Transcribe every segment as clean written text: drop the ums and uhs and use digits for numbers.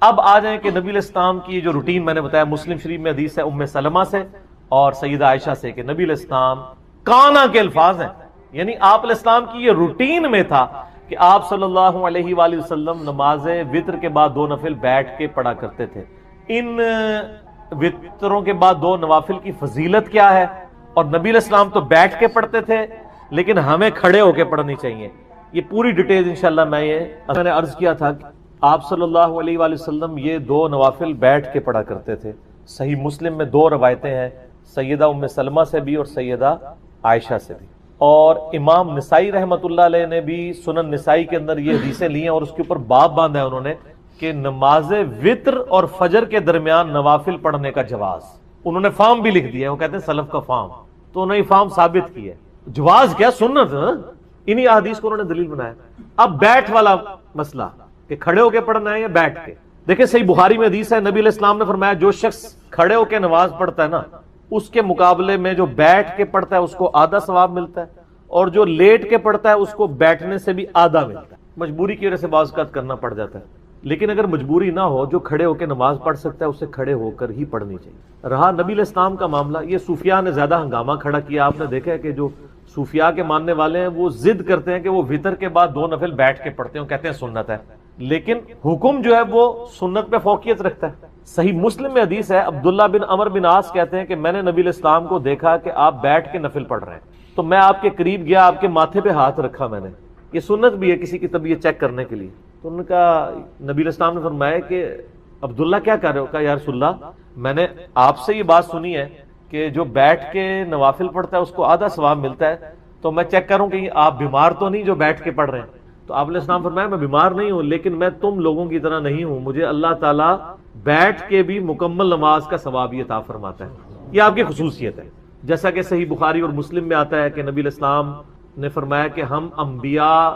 اب آ جائیں کہ نبی علیہ السلام کی جو روٹین میں نے بتایا، مسلم شریف میں حدیث ہے ام سلمہ سے اور سیدہ عائشہ سے کہ نبی علیہ السلام کانا کے الفاظ ہیں، یعنی آپ علیہ السلام کی یہ روٹین میں تھا کہ آپ صلی اللہ علیہ وآلہ وسلم نماز وتر کے بعد 2 نفل بیٹھ کے پڑھا کرتے تھے۔ ان وطروں کے بعد 2 نوافل کی فضیلت کیا ہے، اور نبی علیہ السلام تو بیٹھ کے پڑھتے تھے لیکن ہمیں کھڑے ہو کے پڑھنی چاہیے، یہ پوری ڈیٹیل انشاءاللہ میں نے عرض کیا تھا کہ آپ صلی اللہ علیہ وآلہ وسلم یہ 2 نوافل بیٹھ کے پڑھا کرتے تھے۔ صحیح مسلم میں 2 روایتیں ہیں، سیدہ ام سلمہ سے بھی اور سیدہ عائشہ سے بھی، اور امام نسائی رحمۃ اللہ علیہ نے بھی سنن نسائی کے اندر یہ حدیثیں لی ہیں اور اس کے اوپر باب باندھا ہے انہوں نے کہ نماز وتر اور فجر کے درمیان نوافل پڑھنے کا جواز، انہوں نے فارم بھی لکھ دیا ہے، وہ کہتے ہیں سلف کا فارم، تو انہوں نے فارم ثابت کی ہے، جواز کیا سنت، انہی احادیث کو انہوں نے دلیل بنایا۔ اب بیٹھ والا مسئلہ کہ کھڑے ہو کے پڑھنا ہے یا بیٹھ کے، دیکھیں صحیح بخاری میں حدیث ہے، نبی علیہ السلام نے فرمایا جو شخص کھڑے ہو کے نماز پڑھتا ہے نا، اس کے مقابلے میں جو بیٹھ کے پڑھتا ہے اس کو آدھا ثواب ملتا ہے، اور جو لیٹ کے پڑھتا ہے اس کو بیٹھنے سے بھی آدھا ملتا ہے۔ مجبوری کی وجہ سے بعض اوقات کرنا پڑ جاتا ہے، لیکن اگر مجبوری نہ ہو، جو کھڑے ہو کے نماز پڑھ سکتا ہے اسے کھڑے ہو کر ہی پڑھنی چاہیے۔ رہا نبی علیہ السلام کا معاملہ، یہ صوفیاء نے زیادہ ہنگامہ کھڑا کیا، آپ نے دیکھا ہے کہ جو صوفیاء کے ماننے والے ہیں وہ ضد کرتے ہیں کہ وہ وتر کے بعد 2 نفل بیٹھ کے پڑھتے ہیں، کہتے ہیں سنت ہے، لیکن حکم جو ہے وہ سنت پہ فوقیت رکھتا ہے۔ صحیح مسلم میں حدیث ہے، عبداللہ بن عمر بن عاص کہتے ہیں کہ میں نے نبی علیہ السلام کو دیکھا کہ آپ بیٹھ کے نفل پڑھ رہے ہیں، تو میں آپ کے قریب گیا، آپ کے ماتھے پہ ہاتھ رکھا میں نے، یہ سنت بھی ہے کسی کی طبیعت چیک کرنے کے لیے، تو ان کا نبی علیہ السلام نے فرمایا کہ عبداللہ کیا کر رہے ہو؟ کہا یا رسول اللہ میں نے آپ سے یہ بات سنی ہے کہ جو بیٹھ کے نوافل پڑھتا ہے اس کو آدھا ثواب ملتا ہے، تو میں چیک کروں کہ آپ بیمار تو نہیں جو بیٹھ کے پڑھ رہے ہیں؟ تو آپ علیہ السلام فرمایا میں بیمار نہیں ہوں، لیکن میں تم لوگوں کی طرح نہیں ہوں، مجھے اللہ تعالیٰ بیٹھ کے بھی مکمل نماز کا ثواب عطا فرماتا ہے، یہ آپ کی خصوصیت ہے۔ جیسا کہ صحیح بخاری اور مسلم میں آتا ہے کہ نبی علیہ السلام نے فرمایا کہ ہم انبیاء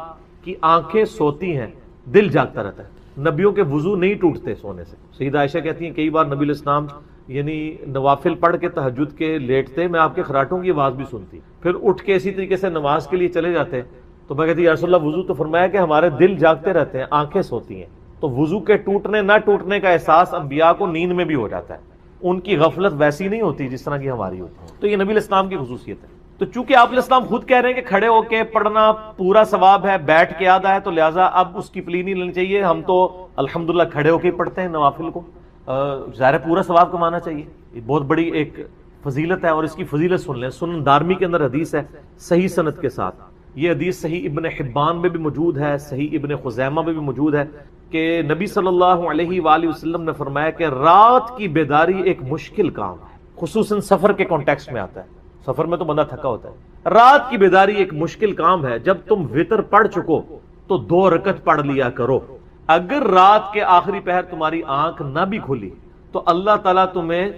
کی آنکھیں سوتی ہیں، دل جاگتا رہتا ہے، نبیوں کے وضو نہیں ٹوٹتے سونے سے۔ سیدہ عائشہ کہتی ہیں کئی بار نبی علیہ السلام یعنی نوافل پڑھ کے تہجد کے لیٹتے، میں آپ کے خراٹوں کی آواز بھی سنتی، پھر اٹھ کے اسی طریقے سے نماز کے لیے چلے جاتے، تو میں کہتی یا رسول اللہ وضو، تو فرمایا کہ ہمارے دل جاگتے رہتے ہیں، آنکھیں سوتی ہیں، تو وضو کے ٹوٹنے نہ ٹوٹنے کا احساس انبیاء کو نیند میں بھی ہو جاتا ہے، ان کی غفلت ویسی نہیں ہوتی جس طرح کی ہماری ہوتی ہے، تو یہ نبی علیہ السلام کی خصوصیت ہے۔ تو چونکہ آپ علیہ السلام خود کہہ رہے ہیں کہ کھڑے ہو کے پڑھنا پورا ثواب ہے، بیٹھ کے آدھا ہے، تو لہٰذا اب اس کی پلی نہیں لینی چاہیے، ہم تو الحمدللہ کھڑے ہو کے پڑھتے ہیں نوافل کو، ظاہر پورا ثواب کمانا چاہیے، یہ بہت بڑی ایک فضیلت ہے، اور اس کی فضیلت سن لیں، سنن دارمی کے اندر حدیث ہے صحیح سند کے ساتھ، یہ حدیث صحیح ابن حبان میں بھی موجود ہے، صحیح ابن خزیمہ میں بھی موجود ہے کہ نبی صلی اللہ علیہ وآلہ وسلم نے فرمایا کہ رات کی بیداری ایک مشکل کام ہے، خصوصاً سفر کے کانٹیکسٹ میں آتا ہے، سفر میں تو بندہ تھکا ہوتا ہے، رات کی بیداری ایک مشکل کام ہے، جب تم وتر پڑھ چکو تو 2 رکعت پڑھ لیا کرو، اگر رات کے آخری پہر تمہاری آنکھ نہ بھی کھلی تو اللہ تعالیٰ تمہیں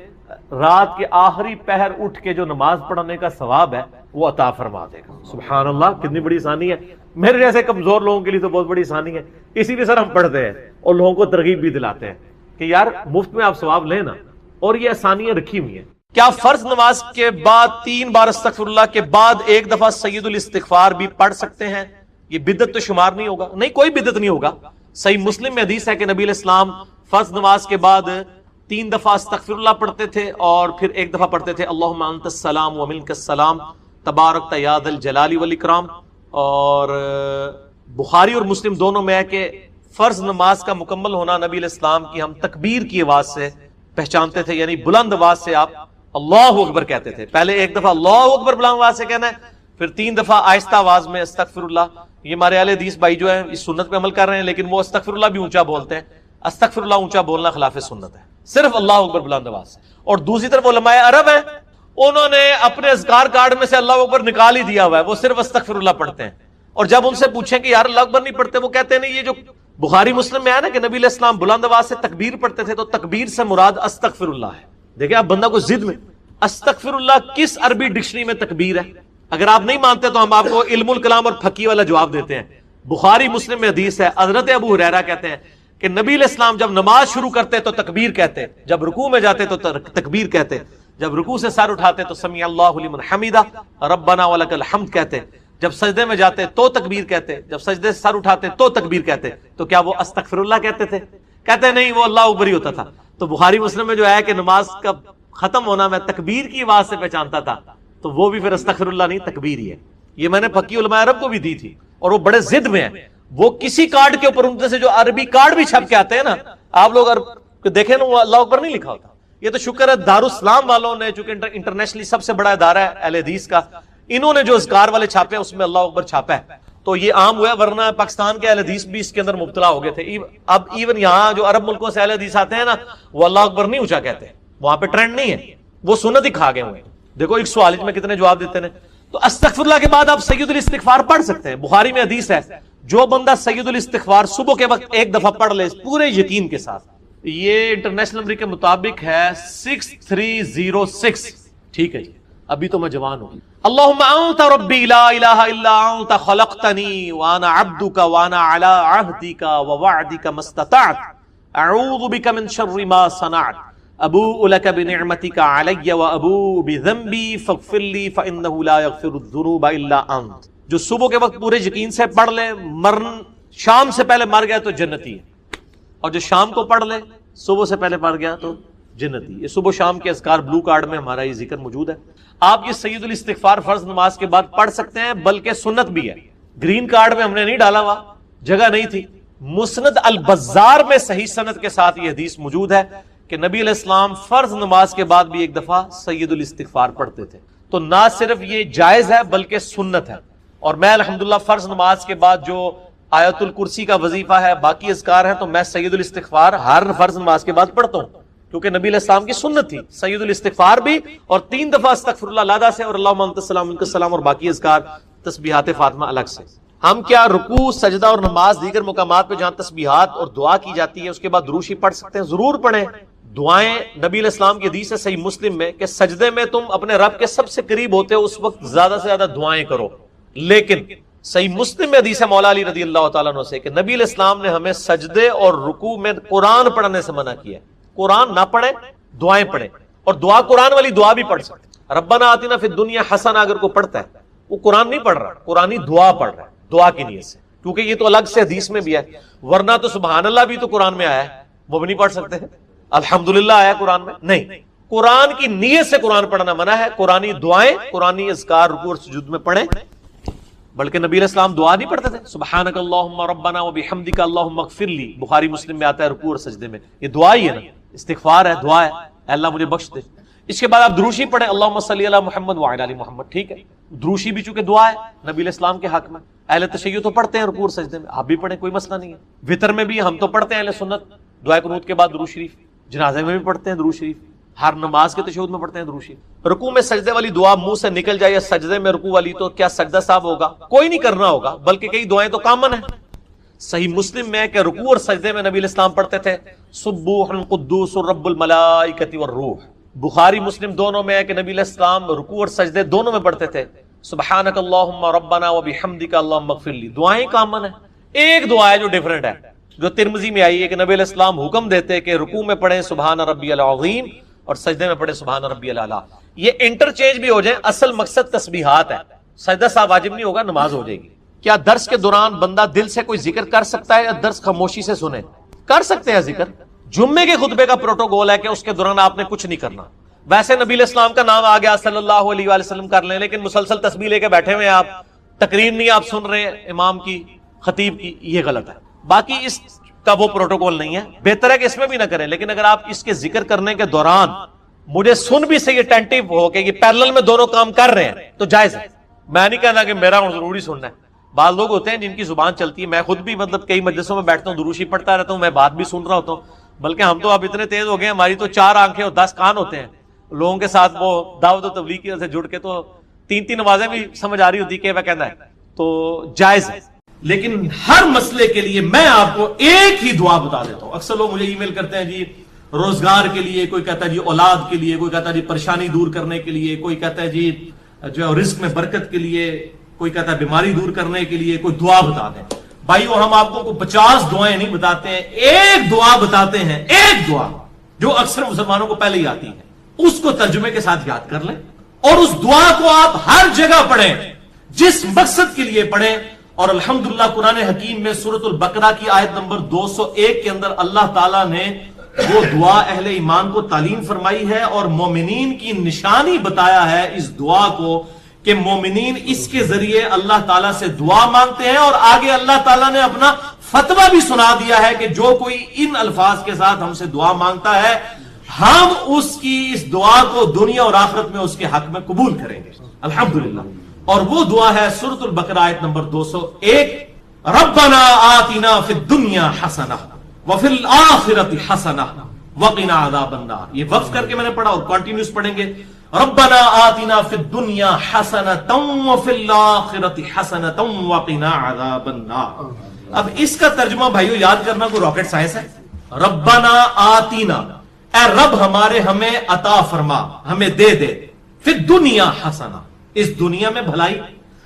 رات کے آخری پہر اٹھ کے جو نماز پڑھنے کا ثواب ہے وہ عطا فرما دے گا۔ سبحان اللہ، کتنی بڑی آسانی ہے، میرے جیسے کمزور لوگوں کے لیے تو بہت بڑی آسانی ہے، اسی لیے سر ہم پڑھتے ہیں اور لوگوں کو ترغیب بھی دلاتے ہیں کہ یار مفت میں آپ ثواب لیں نا، اور یہ آسانیاں رکھی ہوئی ہیں۔ کیا فرض نماز کے بعد 3 بار استغفر اللہ کے بعد 1 دفعہ سید الاستغفار بھی پڑھ سکتے ہیں؟ یہ بدعت تو شمار نہیں ہوگا؟ نہیں، کوئی بدعت نہیں ہوگا۔ صحیح مسلم میں حدیث ہے کہ نبی علیہ السلام فرض نماز کے بعد 3 دفعہ استغفر اللہ پڑھتے تھے، اور پھر 1 دفعہ پڑھتے تھے اللہم انت السلام ومنک السلام تبارکت یا ذا الجلال والاکرام۔ اور بخاری اور مسلم دونوں میں ہے کہ فرض نماز کا مکمل ہونا نبی علیہ السلام کی ہم تکبیر کی آواز سے پہچانتے تھے، یعنی بلند آواز سے آپ اللہ اکبر کہتے تھے، پہلے 1 دفعہ اللہ اکبر بلند آواز سے کہنا ہے، پھر 3 دفعہ آہستہ آواز میں استغفر اللہ۔ یہ ہمارے اہل حدیث بھائی جو ہیں اس سنت پہ عمل کر رہے ہیں، لیکن وہ استغفر اللہ بھی اونچا بولتے ہیں، استغفر اللہ اونچا بولنا خلاف سنت ہے، صرف اللہ اکبر بلند آواز سے۔ اور دوسری طرف علماء عرب ہیں، انہوں نے اپنے اذکار کارڈ میں سے اللہ اکبر نکال ہی دیا ہوا ہے، وہ صرف استغفر اللہ پڑھتے ہیں، اور جب ان سے پوچھیں کہ یار اللہ اکبر نہیں پڑھتے، وہ کہتے ہیں نہیں، یہ جو بخاری مسلم میں ہے نا کہ نبی علیہ السلام بلند آواز سے تکبیر پڑھتے تھے، تو تکبیر سے مراد استغفر اللہ ہے۔ دیکھیں آپ بندہ کو ضد میں، استغفر اللہ کس عربی ڈکشنری میں تکبیر ہے؟ اگر آپ نہیں مانتے تو ہم آپ کو علم الکلام اور پھکی والا جواب دیتے ہیں۔ بخاری مسلم میں حدیث ہے، حضرت ابو ہریرہ کہتے ہیں کہ نبی علیہ السلام جب نماز شروع کرتے تو تکبیر کہتے، جب رکوع میں جاتے تو تکبیر کہتے، جب رکوع سے سر اٹھاتے تو سمیع اللہ لمن حمیدہ ربنا ولک الحمد کہتے، جب سجدے میں جاتے تو تکبیر کہتے، جب سجدے سے سر اٹھاتے تو تکبیر کہتے، تو کیا وہ استغفر اللہ کہتے تھے؟ کہتے ہیں نہیں وہ اللہ اکبر ہی ہوتا تھا. تو بخاری مسلم میں جو ہے کہ نماز کا ختم ہونا میں تکبیر کی آواز سے پہچانتا تھا, تو وہ بھی پھر استغفر اللہ نہیں تکبیر ہی ہے. یہ میں نے فقی علماء عرب کو بھی دی تھی, اور وہ بڑے ضد میں ہیں. وہ کسی کارڈ کے اوپر ان سے جو عربی کارڈ بھی چھپ کے آتے ہیں نا, آپ لوگ دیکھیں نا, وہ اللہ اکبر نہیں لکھا ہوتا. یہ تو شکر ہے دارالاسلام والوں نے, چونکہ انٹرنیشنلی سب سے بڑا ادارہ ہے اہل حدیث کا, انہوں نے جو اذکار والے چھاپے ہیں اس میں اللہ اکبر چھاپا ہے, تو یہ عام ہوا. ورنہ پاکستان کے اہل حدیث بھی اس کے اندر مبتلا ہو گئے تھے. اب ایون یہاں جو عرب ملکوں سے اہل حدیث آتے ہیں نا, وہ اللہ اکبر نہیں اونچا کہتے ہیں, وہاں پہ ٹرینڈ نہیں ہے, وہ سنت ہی کھا گئے ہوئے. دیکھو ایک سوال میں کتنے جواب دیتے ہیں. تو استغفر اللہ کے بعد آپ سید الاستغفار پڑھ سکتے ہیں. بخاری میں حدیث ہے, جو بندہ سید الاستغفار صبح کے وقت ایک دفعہ پڑھ لے پورے یقین کے ساتھ, یہ انٹرنیشنل نمبر کے مطابق ہے 6306. ٹھیک ہے جی, ابھی تو میں جوان ہوں. اللہم انت ربی لا الہ الا انت خلقتنی وانا عبدک وانا علی عہدک ووعدک ما استطعت اعوذ بک من شر ما صنعت ابوء لک بنعمتک علی وابوء بذنبی فاغفر لی فانہ لا یغفر الذنوب الا انت. جو صبح کے وقت پورے یقین سے پڑھ لے, شام سے پہلے مر گیا تو جنتی ہے, اور جو شام کو پڑھ لے صبح سے پہلے پڑھ گیا تو جنتی. یہ صبح شام کے اذکار بلو کارڈ میں ہمارا یہ ذکر موجود ہے. آپ یہ سید الاستغفار فرض نماز کے بعد پڑھ سکتے ہیں, بلکہ سنت بھی ہے. گرین کارڈ میں ہم نے نہیں ڈالا ہوا, جگہ نہیں تھی. مسند البزار میں صحیح سند کے ساتھ یہ حدیث موجود ہے کہ نبی علیہ السلام فرض نماز کے بعد بھی ایک دفعہ سید الاستغفار پڑھتے تھے. تو نہ صرف یہ جائز ہے بلکہ سنت ہے. اور میں الحمدللہ فرض نماز کے بعد جو آیت الکرسی کا وظیفہ ہے, باقی اذکار ہیں, تو میں سید الاستغفار ہر فرض نماز کے بعد پڑھتا ہوں, کیونکہ نبی علیہ السلام کی سنت تھی سید الاستغفار بھی, اور 3 دفعہ استغفر اللہ علیہ سے, اور اللہم انت السلام منک السلام, اور باقی اذکار تسبیحات فاطمہ الگ سے. ہم کیا رکوع سجدہ اور نماز دیگر مقامات پہ جہاں تسبیحات اور دعا کی جاتی ہے اس کے بعد دروشی پڑھ سکتے ہیں؟ ضرور پڑھیں. دعائیں نبی علیہ السلام کی حدیث ہے صحیح مسلم میں کہ سجدے میں تم اپنے رب کے سب سے قریب ہوتے ہو, اس وقت زیادہ سے زیادہ دعائیں کرو. لیکن صحیح مسلم میں حدیث ہے مولا علی رضی اللہ تعالیٰ عنہ سے کہ نبی علیہ السلام نے ہمیں سجدے اور رکوع میں قرآن پڑھنے سے منع کیا ہے. قرآن نہ پڑھیں, دعائیں پڑھیں, اور دعا قرآن والی دعا بھی پڑھ سکتے. ربنا آتنا فی الدنیا حسنہ اگر کوئی پڑھتا ہے, وہ قرآن نہیں پڑھ رہا, قرآنی دعا پڑھ رہا ہے, دعا کی نیت سے, کیونکہ یہ تو الگ سے حدیث میں بھی ہے. ورنہ تو سبحان اللہ بھی تو قرآن میں آیا ہے, وہ بھی نہیں پڑھ سکتے. الحمدللہ آیا قرآن میں نہیں. قرآن کی نیت سے قرآن پڑھنا منع ہے. قرآنی دعائیں, قرآنی اذکار رکوع اور سجود میں پڑھیں. بلکہ نبی علیہ السلام دعا نہیں پڑھتے تھے, سبحانک اللہم ربنا وبحمدک اللہم اغفر لی, بخاری مسلم میں آتا ہے رکوع اور سجدے میں. یہ دعا ہی ہے نا, استغفار ہے, دعا ہے, اے اللہ مجھے بخش دے. اس کے بعد آپ دروشی پڑھیں, اللہم صلی علی محمد وعلی آل محمد. ٹھیک ہے, دروشی بھی چونکہ دعا ہے نبی علیہ السلام کے حق میں. اہل تشیع تو پڑھتے ہیں رکوع اور سجدے میں, آپ بھی پڑھیں, کوئی مسئلہ نہیں ہے. وطر میں بھی ہم تو پڑھتے ہیں اہل سنت, دعائے قنوت کے بعد درود شریف. جنازے میں بھی پڑھتے ہیں درود شریف, ہر نماز کے تشہد میں پڑھتے ہیں درود شریف. رکوع میں سجدے والی دعا منہ سے نکل جائے یا سجدے میں رکوع والی, تو کیا سجدہ صاحب ہوگا؟ کوئی نہیں کرنا ہوگا, بلکہ کئی دعائیں تو کامن ہیں. صحیح مسلم میں کہ رکوع اور سجدے میں نبی علیہ السلام پڑھتے تھے سبوح قدوس رب الملائکۃ والروح. بخاری مسلم دونوں میں ہے کہ نبی علیہ السلام رکوع اور سجدے دونوں میں پڑھتے تھے سبحانک اللہم ربنا وبحمدک اللہم اغفر لی. دعائیں کامن ہیں. ایک دعا ہے جو ڈیفرنٹ ہے, جو ترمذی میں آئی ہے کہ نبی علیہ السلام حکم دیتے کہ رکوع میں پڑھیں سبحان ربی العظیم اور سجدے میں پڑھیں سبحان ربی الاعلیٰ. یہ انٹرچینج بھی ہو جائیں, اصل مقصد تسبیحات ہے. سجدہ صاحب واجب نہیں ہوگا, نماز ہو جائے گی. کیا درس کے دوران بندہ دل سے کوئی ذکر کر سکتا ہے یا درس خاموشی سے سنے؟ کر سکتے ہیں ذکر. جمعے کے خطبے کا پروٹوکول ہے کہ اس کے دوران آپ نے کچھ نہیں کرنا. ویسے نبی علیہ السلام کا نام آ گیا صلی اللہ علیہ وآلہ وسلم کر لیں, لیکن مسلسل تسبیح لے کے بیٹھے ہوئے آپ, تقریر نہیں آپ سن رہے ہیں امام کی, خطیب کی, یہ غلط ہے. باقی اس کا وہ پروٹوکول نہیں ہے, بہتر ہے کہ اس میں بھی نہ کریں. لیکن اگر آپ اس کے ذکر کرنے کے دوران مجھے سن بھی صحیح اٹینٹیو ہو کہ یہ پیرلل میں دونوں کام کر رہے ہیں تو جائز ہے. میں نہیں کہنا کہ میرا ضروری سننا ہے. بعض لوگ ہوتے ہیں جن کی زبان چلتی ہے, میں خود بھی مطلب کئی مجلسوں میں بیٹھتا ہوں, دروشی پڑھتا رہتا ہوں, میں بات بھی سن رہا ہوتا ہوں. بلکہ ہم تو اب اتنے تیز ہو گئے, ہماری تو 4 آنکھیں اور 10 کان ہوتے ہیں. لوگوں کے ساتھ وہ دعوت و تبلیغ کی وجہ سے جڑ کے تو 3 نمازیں بھی سمجھ آ رہی ہوتی کہ وہ کہنا ہے, تو جائز ہے. لیکن ہر مسئلے کے لیے میں آپ کو ایک ہی دعا بتا دیتا ہوں. اکثر لوگ مجھے ای میل کرتے ہیں جی روزگار کے لیے, کوئی کہتا ہے جی اولاد کے لیے, کوئی کہتا ہے جی پریشانی دور کرنے کے لیے, کوئی کہتا ہے جی جو رزق میں برکت کے لیے, کوئی کہتا ہے بیماری دور کرنے کے لیے کوئی دعا بتا دیں. بھائیو ہم آپ کو 50 دعائیں نہیں بتاتے ہیں, ایک دعا بتاتے ہیں, ایک دعا جو اکثر مسلمانوں کو پہلے ہی آتی ہے. اس کو ترجمے کے ساتھ یاد کر لیں اور اس دعا کو آپ ہر جگہ پڑھیں, جس مقصد کے لیے پڑھیں اور الحمدللہ قرآن حکیم میں سورۃ البقرہ کی آیت نمبر 201 کے اندر اللہ تعالیٰ نے وہ دعا اہل ایمان کو تعلیم فرمائی ہے اور مومنین کی نشانی بتایا ہے اس دعا کو کہ مومنین اس کے ذریعے اللہ تعالیٰ سے دعا مانگتے ہیں، اور آگے اللہ تعالیٰ نے اپنا فتویٰ بھی سنا دیا ہے کہ جو کوئی ان الفاظ کے ساتھ ہم سے دعا مانگتا ہے ہم اس کی اس دعا کو دنیا اور آخرت میں اس کے حق میں قبول کریں گے الحمدللہ۔ اور وہ دعا ہے سورۃ البقرہ آیت نمبر 201، ربنا آتنا فی الدنیا حسنہ وفی الآخرۃ حسنہ وقنا عذاب النار۔ یہ وقف کر کے میں نے پڑھا اور کنٹینیوس پڑھیں گے، ربنا آتنا فی الدنیا حسنۃ وفی الآخرۃ حسنۃ وقنا عذاب النار۔ اب اس کا ترجمہ بھائیو یاد کرنا کوئی راکٹ سائنس ہے؟ ربنا آتینا، اے رب ہمارے ہمیں عطا فرما، ہمیں دے دے، فی الدنیا حسنہ، اس دنیا میں بھلائی،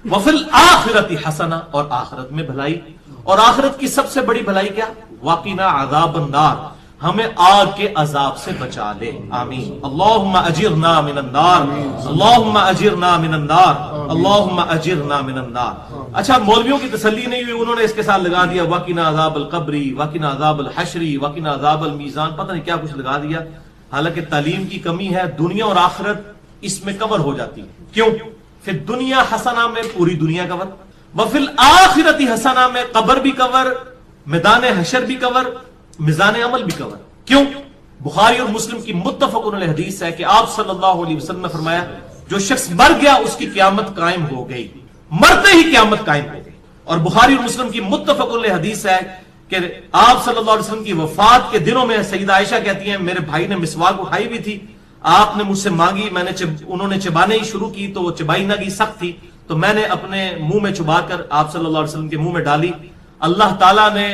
وفی الآخرۃ حسنہ، اور آخرت میں بھلائی، اور آخرت کی سب سے بڑی بھلائی کیا؟ وقنا عذاب النار، ہمیں آگ کے عذاب سے بچا لے، آمین۔ اللہم اجرنا من النار، اللہم اجرنا من النار، اللہم اجرنا من النار۔ اچھا مولویوں کی تسلی نہیں ہوئی، انہوں نے اس کے ساتھ لگا دیا وقنا عذاب القبری، وقنا عذاب الحشری، وقنا عذاب المیزان، پتہ نہیں کیا کچھ لگا دیا۔ حالانکہ تعلیم کی کمی ہے، دنیا اور آخرت اس میں کور ہو جاتی ہے۔ کیوں؟ پھر دنیا حسنہ میں پوری دنیا کور، وفی الآخرۃ حسنہ میں قبر بھی کور، میدان حشر بھی کور، میزان عمل بھی کور۔ کیوں؟ بخاری اور مسلم کی متفق علیہ حدیث ہے کہ آپ صلی اللہ علیہ وسلم نے فرمایا جو شخص مر گیا اس کی قیامت قائم ہو گئی، مرتے ہی قیامت قائم ہو گئی۔ اور بخاری اور مسلم کی متفق علیہ حدیث ہے کہ آپ صلی اللہ علیہ وسلم کی وفات کے دنوں میں سیدہ عائشہ کہتی ہیں میرے بھائی نے مسواک اٹھائی ہوئی تھی، آپ نے مجھ سے مانگی، میں نے انہوں نے چبانے ہی شروع کی تو وہ چبائی نہ گئی، سخت تھی، تو میں نے اپنے منہ میں چبا کر آپ صلی اللہ علیہ وسلم کے منہ میں ڈالی، اللہ تعالیٰ نے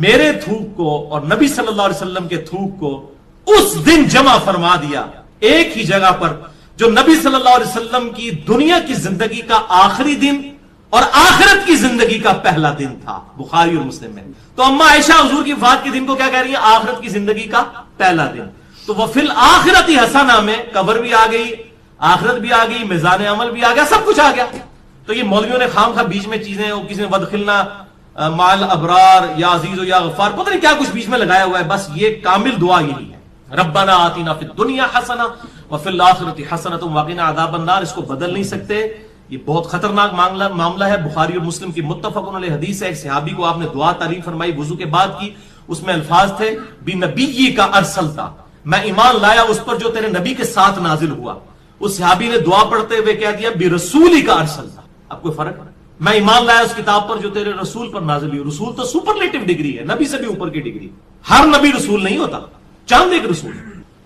میرے تھوک کو اور نبی صلی اللہ علیہ وسلم کے تھوک کو اس دن جمع فرما دیا ایک ہی جگہ پر، جو نبی صلی اللہ علیہ وسلم کی دنیا کی زندگی کا آخری دن اور آخرت کی زندگی کا پہلا دن تھا، بخاری اور مسلم میں۔ تو اما عائشہ حضور کی وفات کے دن کو کیا کہہ رہی ہیں؟ آخرت کی زندگی کا پہلا دن۔ تو وہ فی الآخرۃ حسنہ میں قبر بھی آ گئی، آخرت بھی آ گئی، میزان عمل بھی آ گیا، سب کچھ آ گیا۔ تو یہ مولویوں نے خام خواہ بیچ میں چیزیں، کسی نے ودخلنا مال ابرار یا عزیز و یا غفار، پتہ نہیں کیا کچھ بیچ میں لگایا ہوا ہے، بس یہ کامل دعا یہی ہے، ربنا آتنا فی الدنیا حسنہ وفی الآخرۃ حسنۃ وقنا عذاب النار۔ اس کو بدل نہیں سکتے، یہ بہت خطرناک معاملہ ہے۔ بخاری اور مسلم کی متفق علیہ حدیث ہے، ایک صحابی کو آپ نے دعا تعلیم فرمائی وضو کے بعد کی، اس میں الفاظ تھے بنبی کا ارسلتا، میں ایمان لایا اس پر جو تیرے نبی کے ساتھ نازل ہوا۔ اس صحابی نے دعا پڑھتے ہوئے کہہ دیا برسولی کا ارسلتا۔ اب کوئی فرق ہے؟ میں ایمان لایا اس کتاب پر جو تیرے رسول پر نازل ہوئی۔ رسول تو سپرلیٹو ڈگری ہے، نبی سے بھی اوپر کی ڈگری، ہر نبی رسول نہیں ہوتا، چاند ایک رسول۔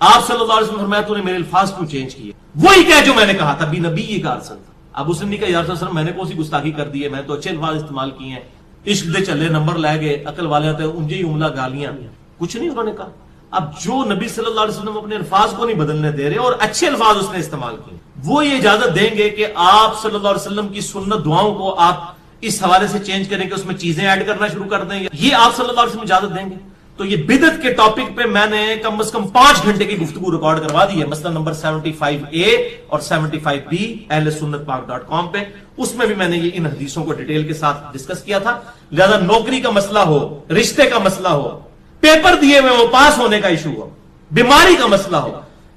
آپ صلی اللہ علیہ وسلم فرمایا تو نے میرے الفاظ کیوں چینج کیے؟ وہی کہہ جو میں نے کہا تھا بنبی کا ارسلتا۔ اب اس نے کہا یا رسول اللہ میں نے کون سی گستاخی کر دی ہے، میں تو اچھے الفاظ استعمال کیے ہیں، عشق دے چلے نمبر لے گئے، عقل والے آتے انجے ہی عملہ گالیاں، کچھ نہیں انہوں نے کہا۔ اب جو نبی صلی اللہ علیہ وسلم اپنے الفاظ کو نہیں بدلنے دے رہے اور اچھے الفاظ اس نے استعمال کیے، وہ یہ اجازت دیں گے کہ آپ صلی اللہ علیہ وسلم کی سنت دعاؤں کو آپ اس حوالے سے چینج کریں کہ اس میں چیزیں ایڈ کرنا شروع کر دیں، یہ آپ صلی اللہ علیہ وسلم اجازت دیں گے؟ تو یہ بدعت کے ٹاپک پہ میں نے کم از کم 5 گھنٹے کی گفتگو ریکارڈ کروا دی ہے، مثلا نمبر 75A اور 75B اہل سنت پاک.com پہ، اس میں بھی میں نے یہ ان حدیثوں کو ڈیٹیل کے ساتھ ڈسکس کیا تھا۔ لہذا نوکری کا مسئلہ ہو، رشتے کا مسئلہ ہو، پیپر دیے ہوئے وہ پاس ہونے کا ایشو ہو، بیماری کا مسئلہ ہو،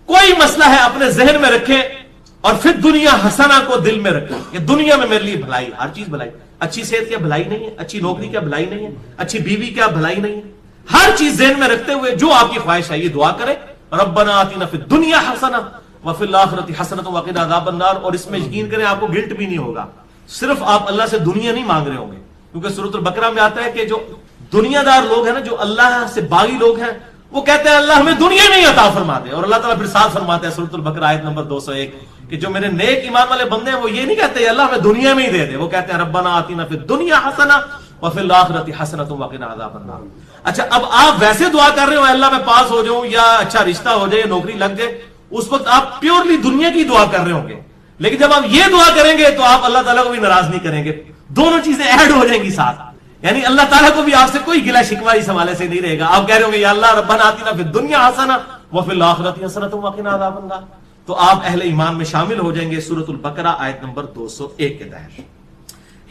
کوئی مسئلہ ہے اپنے ذہن میں رکھیں اور پھر دنیا حسنہ کو دل میں رکھیں کہ دنیا میں میرے لیے بھلائی، ہر چیز بھلائی، اچھی صحت کیا بھلائی نہیں ہے، اچھی نوکری کیا بھلائی نہیں ہے، اچھی بیوی کیا بھلائی نہیں ہے، ہر چیز ذہن میں رکھتے ہوئے جو آپ کی خواہش ہے یہ دعا کریں، ربنا آتنا فی الدنیا حسنہ وفی الآخرۃ حسنۃ وقنا عذاب النار۔ اور اس میں یقین کریں آپ کو گلٹ بھی نہیں ہوگا، صرف آپ اللہ سے دنیا نہیں مانگ رہے ہوں گے، کیونکہ سورۃ البقرہ میں آتا ہے کہ جو دنیا دار لوگ ہیں نا، جو اللہ سے باغی لوگ ہیں، وہ کہتے ہیں اللہ ہمیں دنیا نہیں عطا فرما دے، اور اللہ تعالیٰ پھر ساتھ فرماتا ہے سورۃ البقرہ آیت نمبر 201 کہ جو میرے نیک ایمان والے بندے ہیں وہ یہ نہیں کہتے اللہ ہمیں دنیا میں ہی دے دے، وہ کہتے ہیں ربنا آتنا فی الدنیا حسنہ وفی الآخرۃ حسنۃ وقنا عذاب النار۔ اچھا اب آپ ویسے دعا کر رہے ہو اللہ میں پاس ہو جاؤں یا اچھا رشتہ ہو جائے یا نوکری لگ جائے، اس وقت آپ پیورلی دنیا کی دعا کر رہے ہوں گے، لیکن جب آپ یہ دعا کریں گے تو آپ اللہ تعالیٰ کو بھی ناراض نہیں کریں گے، دونوں چیزیں ایڈ ہو جائیں گی ساتھ، یعنی اللہ تعالیٰ کو بھی آپ سے کوئی گلہ شکوہ اس حوالے سے نہیں رہے گا، آپ کہہ رہے ہوں گے یا اللہ ربنا آتنا فی الدنیا حسنہ وفی الآخرۃ حسنۃ وقنا عذاب النار، تو آپ اہل ایمان میں شامل ہو جائیں گے۔ سورۃ البقرہ آیت نمبر 201 کے تحت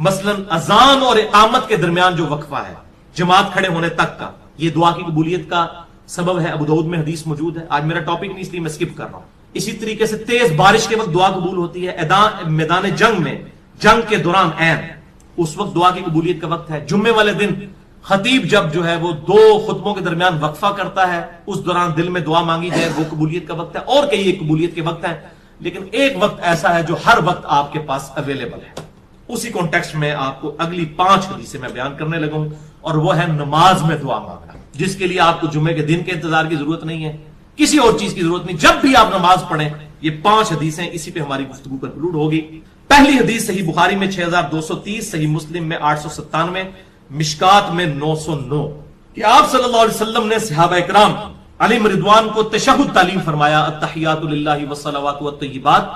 مثلا اذان اور اقامت کے درمیان جو وقفہ ہے جماعت کھڑے ہونے تک کا، یہ دعا کی قبولیت کا سبب ہے. ابو داؤد میں حدیث موجود ہے. آج میرا ٹاپک نہیں اس لیے میں سکپ کر رہا ہوں. اسی طریقے سے تیز بارش کے وقت دعا قبول ہوتی ہے. میدان جنگ میں، جنگ کے دوران اس وقت دعا کی قبولیت کا وقت ہے. جمعے والے دن خطیب جب جو ہے وہ 2 خطبوں کے درمیان وقفہ کرتا ہے، اس دوران دل میں دعا مانگی جائے، وہ قبولیت کا وقت ہے. اور کئی ایک قبولیت کے وقت ہیں، لیکن ایک وقت ایسا ہے جو ہر وقت آپ کے پاس اویلیبل ہے. اسی کانٹیکسٹ میں آپ کو اگلی 5 حدیثیں میں بیان کرنے لگا ہوں، اور وہ ہے نماز میں دعا مانگنا، جس کے لیے آپ کو جمعے کے دن کے انتظار کی ضرورت نہیں ہے، کسی اور چیز کی ضرورت نہیں. جب بھی آپ نماز پڑھیں، یہ 5 حدیثیں اسی پہ ہماری گفتگو کنکلوڈ ہوگی. پہلی حدیث صحیح بخاری میں 6230، صحیح مسلم میں 897، مشکات میں 909، کہ آپ صلی اللہ علیہ وسلم نے صحابہ اکرام علیہم رضوان کو تشہد تعلیم فرمایا، التحیات للہ والصلوات والطیبات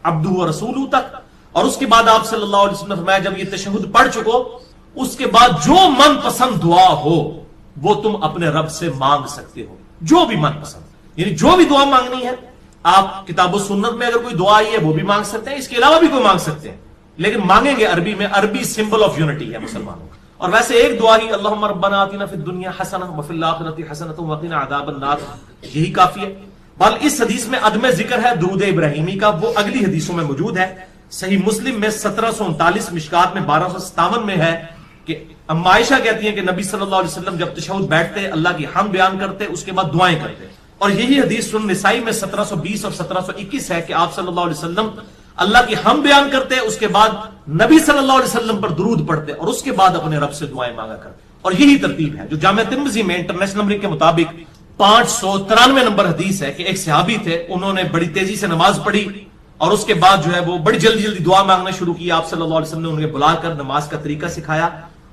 عبدہ ورسولہ تک. اور اس کے بعد آپ صلی اللہ علیہ وسلم نے فرمایا جب یہ تشہد پڑھ چکو، اس کے بعد جو من پسند دعا ہو وہ تم اپنے رب سے مانگ سکتے ہو، جو بھی من پسند، یعنی جو بھی دعا مانگنی ہے. آپ کتاب و سنت میں اگر کوئی دعا آئی ہے وہ بھی مانگ سکتے ہیں، اس کے علاوہ بھی کوئی مانگ سکتے ہیں، لیکن مانگیں گے عربی میں. عربی سمبل آف یونٹی ہے مسلمانوں کا. اور ویسے ایک دعا ہی اللہم ربنا آتنا فی الدنیا حسنہ وفی الآخرۃ حسنۃ وقنا عذاب النار، یہی کافی ہے. بل اس حدیث میں عدم ذکر ہے درود ابراہیمی کا، وہ اگلی حدیثوں میں موجود ہے. صحیح مسلم میں 1739، مشکات میں 1257 میں ہے کہ ام عائشہ کہتی ہیں کہ نبی صلی اللہ علیہ وسلم جب تشہد بیٹھتے اللہ کی حمد بیان کرتے، اس کے بعد دعائیں کرتے. اور یہی حدیث سنن نسائی میں 1720 اور 1721 ہے کہ آپ صلی اللہ علیہ وسلم اللہ کی حمد بیان کرتے، اس کے بعد نبی صلی اللہ علیہ وسلم پر درود پڑھتے، اور اس کے بعد اپنے رب سے دعائیں مانگا کرتے. اور یہی ترتیب ہے جو جامع ترمذی میں انٹرنیشنل نمبر کے مطابق 593 نمبر حدیث ہے کہ ایک صحابی تھے، انہوں نے بڑی تیزی سے نماز پڑھی اور اس کے بعد جو ہے وہ بڑی جلدی جلدی دعا مانگنا شروع کی. آپ صلی اللہ علیہ وسلم نے انہیں بلا کر نماز کا طریقہ سکھایا،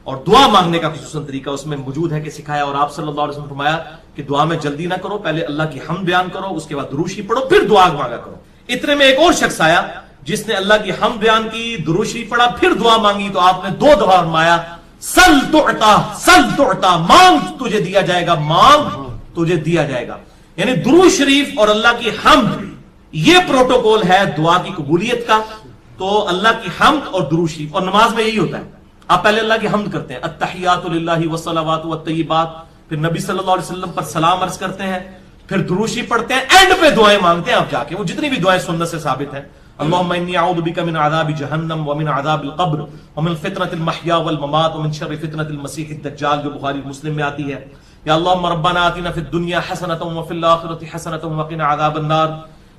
اور دعا مانگنے کا خصوصاً طریقہ اس میں موجود ہے کہ سکھایا. اور آپ صلی اللہ علیہ وسلم نے فرمایا کہ دعا میں جلدی نہ کرو، پہلے اللہ کی حمد بیان کرو، اس کے بعد درود شریف پڑھو، پھر دعا مانگا کرو. اتنے میں ایک اور شخص آیا جس نے اللہ کی حمد بیان کی، درود شریف پڑھا، پھر دعا مانگی. تو آپ نے 2 دفعہ فرمایا سل تعطا، سل تعطا، مانگ تجھے دیا جائے گا، مانگ تجھے دیا جائے گا. یعنی درود شریف اور اللہ کی حمد یہ پروٹوکول ہے دعا کی قبولیت کا. تو اللہ کی حمد اور درود شریف، اور نماز میں یہی ہوتا ہے، آپ پہلے اللہ کی حمد کرتے ہیں، التحیات للہ والصلوات والطیبات، پھر نبی صلی اللہ علیہ وسلم پر سلام عرض کرتے ہیں، پھر درود شریف پڑھتے ہیں، اینڈ پہ دعائیں مانگتے ہیں. آپ جا کے وہ جتنی بھی دعائیں سنت سے ثابت ہیں، اللہم انی اعوذ بک من عذاب جہنم ومن عذاب القبر ومن فتنة المحیا والممات ومن شر فتنة المسیح الدجال، جو بخاری مسلم میں آتی ہے. یا اللہم ربنا آتنا فی الدنیا حسنۃ وفی الآخرۃ حسنۃ وقنا عذاب النار.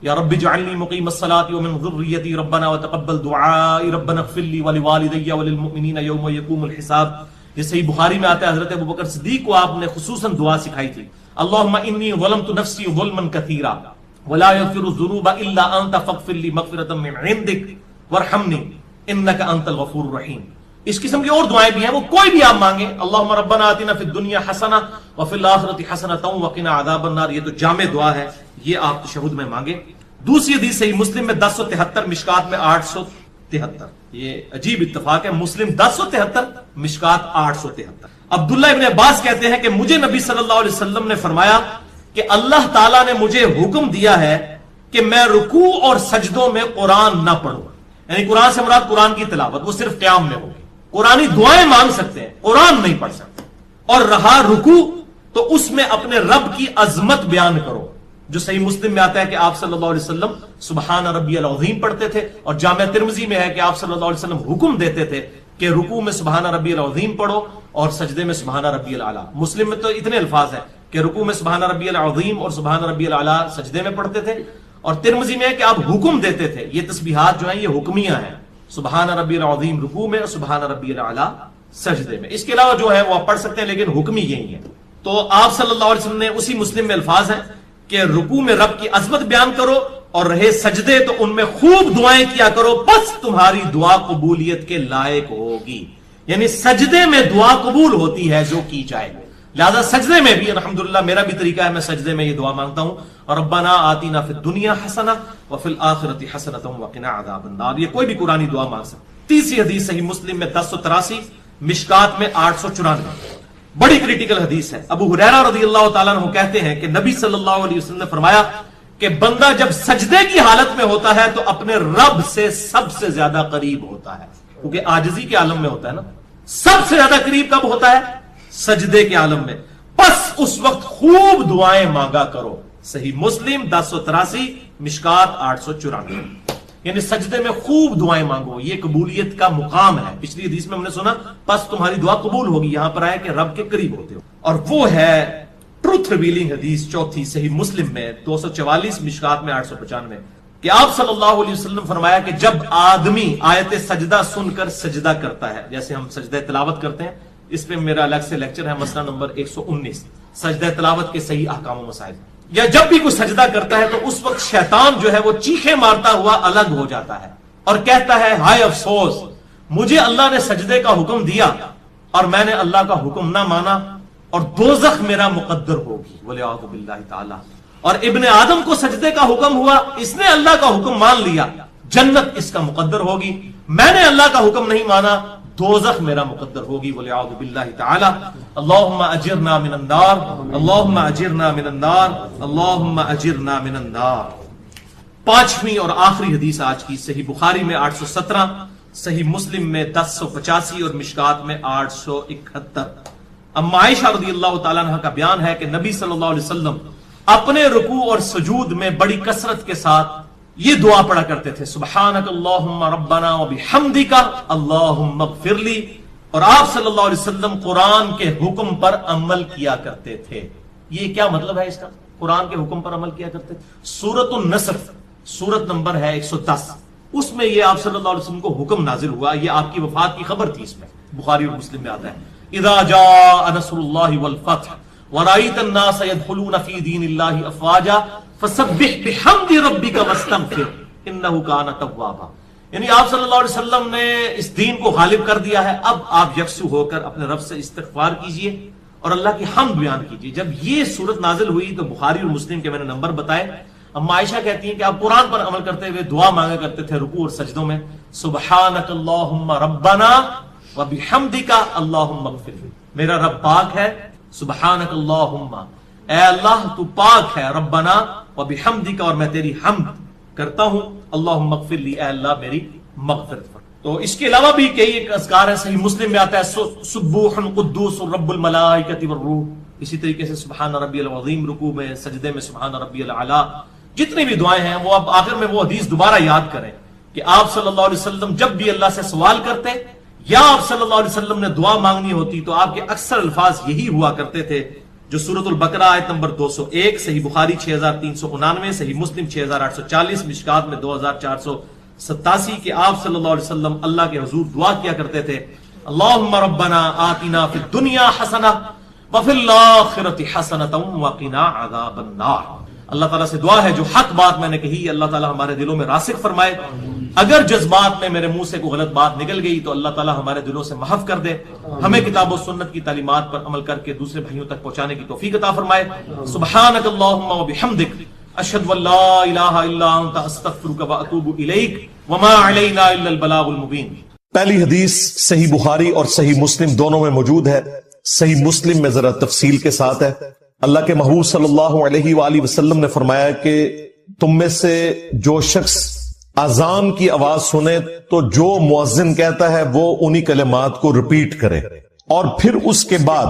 یا رب اجعلنی مقیم الصلاۃ ومن ذریتی ربنا وتقبل دعائی ربنا اغفر لی ولوالدی وللمؤمنین یوم یقوم الحساب. یہ صحیح بخاری میں آتا ہے، حضرت ابوبکر صدیق کو آپ نے خصوصاً دعا سکھائی تھی، اللہم انی ظلمت نفسی ظلما کثیرا ولا یغفر الذنوب الا انت فاغفر لی مغفرۃ من عندک وارحمنی انک انت الغفور الرحیم. اس قسم کی اور دعائیں بھی ہیں، وہ کوئی بھی آپ مانگیں. اللہم ربنا آتنا فی الدنیا حسنہ وفی الآخرۃ حسنۃ وقنا عذاب النار، یہ تو جامع دعا ہے، یہ آپ تشہد میں مانگیں. دوسری حدیث صحیح مسلم میں 1073، مشکات میں 873. یہ عجیب اتفاق ہے، مسلم 1073، مشکات 873. عبداللہ ابن عباس کہتے ہیں کہ مجھے نبی صلی اللہ علیہ وسلم نے فرمایا کہ اللہ تعالیٰ نے مجھے حکم دیا ہے کہ میں رکوع اور سجدوں میں قرآن نہ پڑھوں. یعنی قرآن سے مراد قرآن کی تلاوت، وہ صرف قیام میں ہوگی. قرآنی دعائیں مانگ سکتے ہیں، قرآن نہیں پڑھ سکتے. اور رہا رکوع تو اس میں اپنے رب کی عظمت بیان کرو، جو صحیح مسلم میں آتا ہے کہ آپ صلی اللہ علیہ وسلم سبحان ربی العظیم پڑھتے تھے، اور جامع ترمذی میں ہے کہ آپ صلی اللہ علیہ وسلم حکم دیتے تھے کہ رکوع میں سبحان ربی العظیم پڑھو اور سجدے میں سبحان ربی الاعلیٰ. مسلم میں تو اتنے الفاظ ہیں کہ رکوع میں سبحان ربی العظیم اور سبحان ربی الاعلیٰ سجدے میں پڑھتے تھے، اور ترمذی میں ہے کہ آپ حکم دیتے تھے. یہ تسبیحات جو ہیں یہ حکمیہ ہیں، سبحان ربی العظیم رکوع میں اور سبحان ربی الاعلیٰ سجدے میں. اس کے علاوہ جو ہے وہ آپ پڑھ سکتے ہیں، لیکن حکمی یہی ہے. تو آپ صلی اللہ علیہ وسلم نے اسی مسلم میں الفاظ ہیں کہ رکوع میں رب کی عظمت بیان کرو، اور رہے سجدے تو ان میں خوب دعائیں کیا کرو، بس تمہاری دعا قبولیت کے لائق ہوگی. یعنی سجدے میں دعا قبول ہوتی ہے جو کی جائے. لہذا سجدے میں بھی الحمدللہ میرا بھی طریقہ ہے، میں سجدے میں یہ دعا مانگتا ہوں، ربنا آتینا فی الدنیا حسنہ وفی الآخرۃ حسنۃ وقنا عذاب النار. یہ کوئی بھی قرآنی دعا مانگ سکتا. تیسری حدیث صحیح مسلم میں 1083، مشکات میں 894، بڑی کریٹیکل حدیث ہے. ابو ہریرہ رضی اللہ تعالیٰ عنہ کہتے ہیں کہ نبی صلی اللہ علیہ وسلم نے فرمایا کہ بندہ جب سجدے کی حالت میں ہوتا ہے تو اپنے رب سے سب سے زیادہ قریب ہوتا ہے. کیونکہ عاجزی کے عالم میں ہوتا ہے نا. سب سے زیادہ قریب کب ہوتا ہے؟ سجدے کے عالم میں. بس اس وقت خوب دعائیں مانگا کرو. صحیح مسلم 1083، مشکات 894. یعنی سجدے میں خوب دعائیں مانگو، یہ قبولیت کا مقام ہے. پچھلی حدیث میں ہم نے سنا پس تمہاری دعا قبول ہوگی، یہاں پر آیا کہ رب کے قریب ہوتے ہو. اور وہ ہے ٹروتھ ریویلنگ حدیث چوتھی صحیح مسلم میں 244، مشکات میں 895، کہ آپ صلی اللہ علیہ وسلم فرمایا کہ جب آدمی آیت سجدہ سن کر سجدہ کرتا ہے، جیسے ہم سجدہ تلاوت کرتے ہیں، اس پہ میرا الگ سے لیکچر ہے، مسئلہ نمبر 119، سجدہ تلاوت کے صحیح احکام و مسائل. یا جب بھی کوئی سجدہ کرتا ہے تو اس وقت شیطان جو ہے وہ چیخیں مارتا ہوا الگ ہو جاتا ہے اور کہتا ہے ہائے افسوس، مجھے اللہ نے سجدے کا حکم دیا اور میں نے اللہ کا حکم نہ مانا اور دوزخ میرا مقدر ہوگی والعیاذ باللہ تعالی. اور ابن آدم کو سجدے کا حکم ہوا، اس نے اللہ کا حکم مان لیا، جنت اس کا مقدر ہوگی. میں نے اللہ کا حکم نہیں مانا، دوزخ میرا مقدر ہوگی والعیاذ باللہ تعالی. اللہم اجرنا من النار، اللہم اجرنا من النار، اللہم اجرنا من النار. پانچویں اور آخری حدیث آج کی، صحیح بخاری میں 817، صحیح مسلم میں 1085 اور مشکات میں 871. اما عائشہ رضی اللہ تعالیٰ عنہ کا بیان ہے کہ نبی صلی اللہ علیہ وسلم اپنے رکوع اور سجود میں بڑی کثرت کے ساتھ یہ دعا پڑھا کرتے تھے، سبحانک اللہم ربنا وبحمدک اللہم اغفر لی. اور آپ صلی اللہ علیہ وسلم قرآن کے حکم پر عمل کیا کرتے تھے. یہ کیا مطلب ہے اس کا؟ قرآن کے حکم پر عمل کیا کرتے تھے. سورۃ النصر سورت نمبر ہے 110، اس میں یہ آپ صلی اللہ علیہ وسلم کو حکم نازل ہوا. یہ آپ کی وفات کی خبر تھی، اس میں بخاری اور مسلم میں آتا ہے، اذا جاء نصر اللہ والفتح ورأيت الناس يدخلون في دين الله افواجا فسبح بحمد ربك واستغفر انه كان توابا. یعنی آپ صلی اللہ علیہ وسلم نے اس دین کو غالب کر دیا ہے، اب آپ یکسو ہو کر اپنے رب سے استغفار کیجئے اور اللہ کی حمد بیان کیجئے. جب یہ صورت نازل ہوئی تو بخاری اور مسلم کے میں نے نمبر بتائے. اما عائشہ کہتی ہیں کہ آپ قرآن پر عمل کرتے ہوئے دعا مانگا کرتے تھے رکوع اور سجدوں میں، سبحانک اللہم ربنا وبحمدک اللہم اغفر لی. میرا رب پاک ہے، سبحانک اللہم، اے اللہ تو پاک ہے، ربنا وبحمدک، اور میں تیری حمد کرتا ہوں، اللہم اغفر لی، اے اللہ میری مغفرت فرما. تو اس کے علاوہ بھی کئی ایک اذکار ہیں، صحیح مسلم میں آتا ہے سبوح قدوس رب الملائکۃ والروح. اسی طریقے سے سبحان ربی العظیم رکوع میں، سجدے میں سبحان ربی الاعلی. جتنی بھی دعائیں ہیں وہ اب آخر میں وہ حدیث دوبارہ یاد کریں کہ آپ صلی اللہ علیہ وسلم جب بھی اللہ سے سوال کرتے یا آپ صلی اللہ علیہ وسلم نے دعا مانگنی ہوتی تو آپ کے اکثر الفاظ یہی ہوا کرتے تھے جو سورۃ البقرہ آیت نمبر 201، صحیح بخاری 6399، صحیح مسلم 6840، مشکات میں 2487، کہ آپ صلی اللہ علیہ وسلم اللہ کے حضور دعا کیا کرتے تھے، اللہم ربنا آتنا فی الدنیا حسنہ وفی الآخرۃ حسنۃ وقنا عذاب النار. اللہ تعالیٰ سے دعا ہے جو حق بات میں نے کہی اللہ تعالیٰ ہمارے دلوں میں راسخ فرمائے. اگر جذبات میں میرے منہ سے کوئی غلط بات نکل گئی تو اللہ تعالیٰ ہمارے دلوں سے محف کر دے. ہمیں کتاب و سنت کی تعلیمات پر عمل کر کے دوسرے بھائیوں تک پہنچانے کی توفیق عطا فرمائے. سبحانک اللہم وبحمدک اشہد ان لا الہ الا انت استغفرک واتوب الیک وما علینا الا البلاغ المبین. پہلی حدیث صحیح بخاری اور صحیح مسلم دونوں میں موجود ہے. صحیح مسلم میں ذرا تفصیل کے ساتھ ہے. اللہ کے محبوب صلی اللہ علیہ وآلہ وسلم نے فرمایا کہ تم میں سے جو شخص اذان کی آواز سنے تو جو مؤذن کہتا ہے وہ انہی کلمات کو ریپیٹ کرے اور پھر اس کے بعد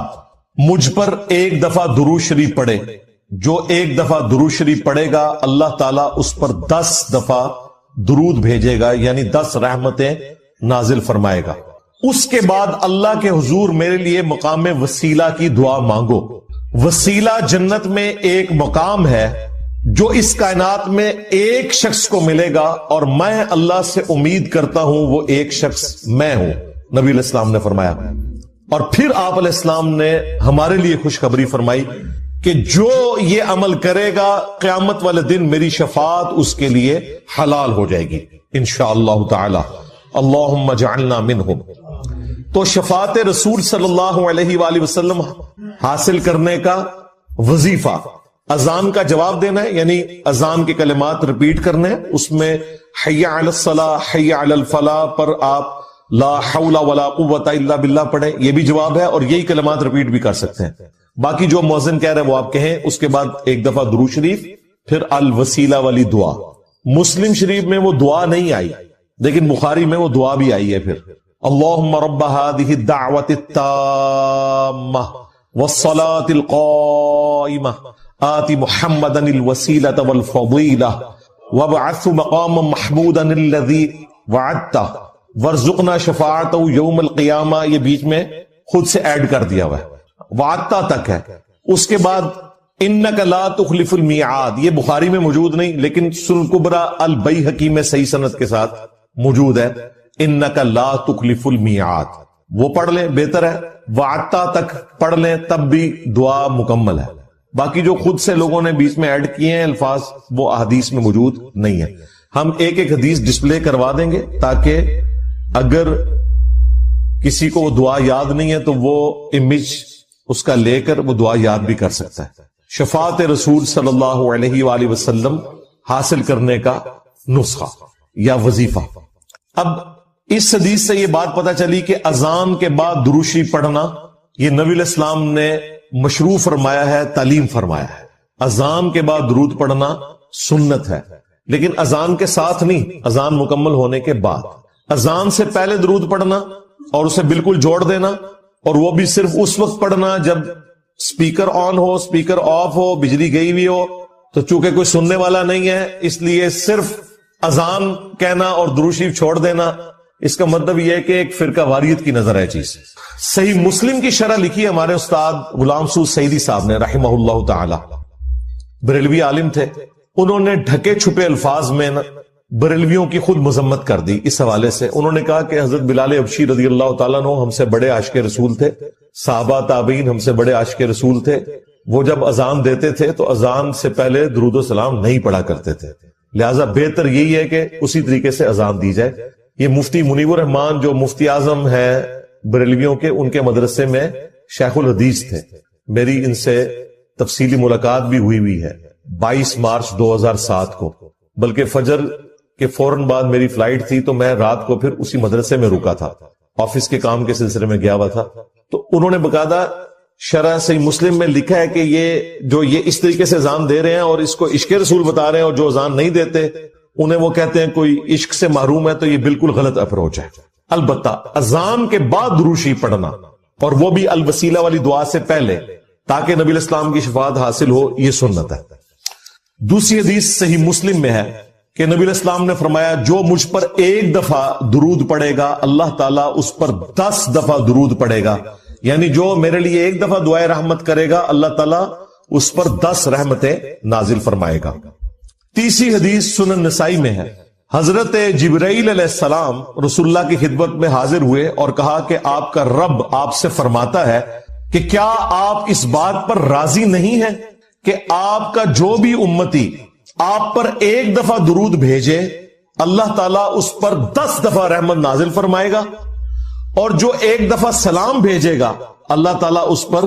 مجھ پر ایک دفعہ درود شریف پڑھے. جو ایک دفعہ درود شریف پڑھے گا اللہ تعالیٰ اس پر 10 دفعہ درود بھیجے گا، یعنی 10 رحمتیں نازل فرمائے گا. اس کے بعد اللہ کے حضور میرے لیے مقام وسیلہ کی دعا مانگو. وسیلہ جنت میں ایک مقام ہے جو اس کائنات میں ایک شخص کو ملے گا اور میں اللہ سے امید کرتا ہوں وہ ایک شخص میں ہوں، نبی علیہ السلام نے فرمایا. اور پھر آپ علیہ السلام نے ہمارے لیے خوشخبری فرمائی کہ جو یہ عمل کرے گا قیامت والے دن میری شفاعت اس کے لیے حلال ہو جائے گی انشاءاللہ تعالی. اللہم اجعلنا منہم. تو شفاعت رسول صلی اللہ علیہ وآلہ وسلم حاصل کرنے کا وظیفہ اذان کا جواب دینا ہے، یعنی اذان کے کلمات ریپیٹ کرنے ہیں. اس میں حی علی الصلاۃ حی علی الفلاح پر آپ لا حول ولا قوت الا باللہ پڑھیں، یہ بھی جواب ہے، اور یہی کلمات ریپیٹ بھی کر سکتے ہیں. باقی جو مؤذن کہہ رہے ہیں وہ آپ کہیں. اس کے بعد ایک دفعہ درود شریف، پھر الوسیلہ والی دعا. مسلم شریف میں وہ دعا نہیں آئی لیکن بخاری میں وہ دعا بھی آئی ہے پھر، اللہم رب هذه الدعوة التامة والصلاة القائمة آت محمدا الوسيلة والفضيلة وابعثه مقاما محمودا الذي وعدته وارزقنا شفاعته يوم القيامة. یہ بیچ میں خود سے ایڈ کر دیا ہوا ہے، وعدتا تک ہے. اس کے بعد انک لا تخلف المیعاد، یہ بخاری میں موجود نہیں لیکن سنن کبریٰ البیہقی میں صحیح سند کے ساتھ موجود ہے، انک لا تخلف المیعاد. وہ پڑھ لیں بہتر ہے، وعدتا تک پڑھ لیں تب بھی دعا مکمل ہے. باقی جو خود سے لوگوں نے بیچ میں ایڈ کیے ہیں الفاظ وہ احادیث میں موجود نہیں ہے. ہم ایک ایک حدیث ڈسپلے کروا دیں گے تاکہ اگر کسی کو وہ دعا یاد نہیں ہے تو وہ امیج اس کا لے کر وہ دعا یاد بھی کر سکتا ہے. شفاعت رسول صلی اللہ علیہ وآلہ وسلم حاصل کرنے کا نسخہ یا وظیفہ. اب اس حدیث سے یہ بات پتہ چلی کہ اذان کے بعد درود شریف پڑھنا یہ نبی علیہ السلام نے مشروع فرمایا ہے، تعلیم فرمایا ہے. اذان کے بعد درود پڑھنا سنت ہے، لیکن اذان کے ساتھ نہیں، اذان مکمل ہونے کے بعد. اذان سے پہلے درود پڑھنا اور اسے بالکل جوڑ دینا، اور وہ بھی صرف اس وقت پڑھنا جب سپیکر آن ہو، سپیکر آف ہو، بجلی گئی ہوئی ہو. تو چونکہ کوئی سننے والا نہیں ہے اس لیے صرف اذان کہنا اور درود شریف چھوڑ دینا، اس کا مطلب یہ ہے کہ ایک فرقہ واریت کی نظر ہے چیز. صحیح مسلم کی شرح لکھی ہمارے استاد غلام سعود سعیدی صاحب نے رحمہ اللہ تعالی، بریلوی عالم تھے. انہوں نے ڈھکے چھپے الفاظ میں بریلویوں کی خود مذمت کر دی. اس حوالے سے انہوں نے کہا کہ حضرت بلال حبشی رضی اللہ تعالیٰ عنہ ہم سے بڑے عاشق رسول تھے، صحابہ تابعین ہم سے بڑے عاشق رسول تھے. وہ جب اذان دیتے تھے تو اذان سے پہلے درود و سلام نہیں پڑھا کرتے تھے، لہٰذا بہتر یہی ہے کہ اسی طریقے سے اذان دی جائے. یہ مفتی منیب الرحمان جو مفتی اعظم ہے بریلویوں کے، ان کے مدرسے میں شیخ الحدیث تھے. میری ان سے تفصیلی ملاقات بھی ہوئی ہے 22 مارچ 2007 کو، بلکہ فجر کے فوراً بعد میری فلائٹ تھی تو میں رات کو پھر اسی مدرسے میں رکا تھا، آفس کے کام کے سلسلے میں گیا ہوا تھا. تو انہوں نے باقاعدہ شرح صحیح مسلم میں لکھا ہے کہ یہ اس طریقے سے اذان دے رہے ہیں اور اس کو عشق رسول بتا رہے ہیں، اور جو اذان نہیں دیتے انہیں وہ کہتے ہیں کوئی عشق سے محروم ہے. تو یہ بالکل غلط اپروچ ہے. البتہ اذان کے بعد درود شریف پڑھنا اور وہ بھی الوسیلہ والی دعا سے پہلے تاکہ نبی علیہ السلام کی شفاعت حاصل ہو، یہ سنت ہے. دوسری حدیث صحیح مسلم میں ہے کہ نبی علیہ السلام نے فرمایا جو مجھ پر ایک دفعہ درود پڑے گا اللہ تعالیٰ اس پر 10 دفعہ درود پڑے گا. یعنی جو میرے لیے ایک دفعہ دعائے رحمت کرے گا اللہ تعالیٰ اس پر 10 رحمتیں نازل فرمائے گا. تیسری حدیث سنن نسائی میں ہے، حضرت جبرائیل علیہ السلام رسول اللہ کی خدمت میں حاضر ہوئے اور کہا کہ آپ کا رب آپ سے فرماتا ہے کہ کیا آپ اس بات پر راضی نہیں ہیں کہ آپ کا جو بھی امتی آپ پر ایک دفعہ درود بھیجے اللہ تعالیٰ اس پر 10 دفعہ رحمت نازل فرمائے گا، اور جو ایک دفعہ سلام بھیجے گا اللہ تعالیٰ اس پر